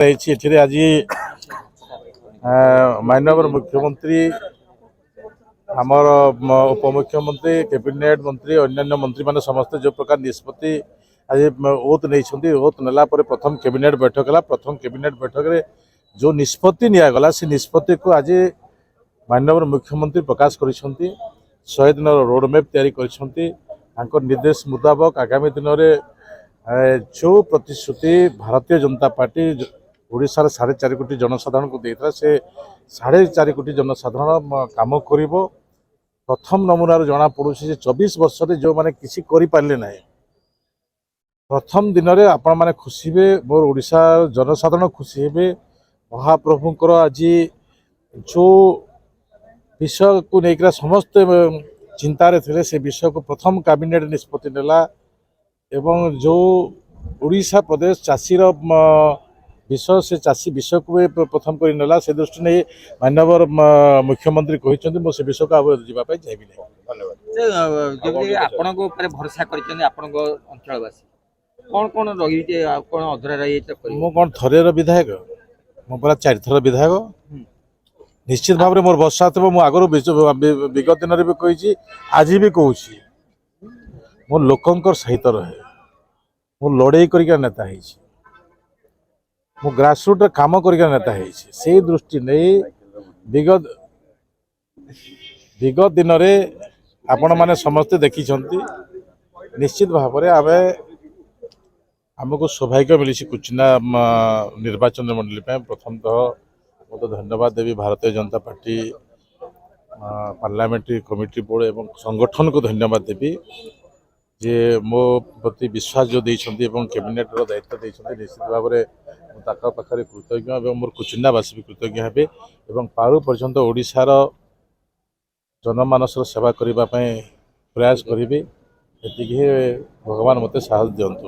आज माननीय मुख्यमंत्री आमर उपमुख्यमंत्री कैबिनेट मंत्री अन्य मंत्री माने समस्त जो प्रकार निष्पत्ति आज ओत नहीं ओत नेला प्रथम कैबिनेट बैठक है। प्रथम कैबिनेट बैठक रे जो निष्पत्ति निगला से निष्पत्ति को आज माननीय मुख्यमंत्री प्रकाश कर 100 दिन रोडमैप तैयारी निर्देश मुताबक आगामी दिन में जो प्रतिश्रुति भारतीय जनता पार्टी ओडिशार 4.5 कोटी जनसाधारण को देता से 4.5 कोटी जनसाधारण काम कर प्रथम नमूनार जना पड़ू से 24 वर्ष जो मैंने किसी करें ना प्रथम दिन में आपण मैंने खुशी हे मोर ओडिशा जनसाधारण खुशी हे महाप्रभुंकर आज जो विषय को लेकर समस्त चिंतार थे से विषय को प्रथम कैबिनेट निष्पत्ति नेला एवं जो ओडिशा प्रदेश चाषीर विषय से चाषी विषय को प्रथम कर नेला से दृष्टि नहीं माननीय मुख्यमंत्री कहते मुझे विषय को आगे जावाई चाहिए। धन्यवाद। आपण भरोसा करवासी कौन कौन रही कौन अधरा रही कौन थर विधायक मुझे 4 थर विधायक निश्चित भाव में मोर वर्षा थो मुझे आगु विगत दिन में कही आज भी कहूँ मो लोकंर सहित रहे मो लड़े कर नेता मो ग्रासरूट काम कर नेता से दृष्टि नहीं विगत दिन में आपण मैंने समस्ते देखी निश्चित भाव में आम आमको सौभाग्य मिली कुचिना निर्वाचन मंडली प्रथमतः तो धन्यवाद देवी Bharatiya Janata party parliamentary committee board एवं संगठन को धन्यवाद देवी जे मो प्रति विश्वास जो देइछंती एवं कैबिनेट रो दायित्व देइछंती निश्चित भाव में ताका पाखरे कृतज्ञ एवं मोर कुचिन्नावासी भी कृतज्ञ हेबे एवं पारु पर्यंत ओडिशार जनमानसर सेवा करबा पय प्रयास करिबे एतिके भगवान मते साहस दियंतु।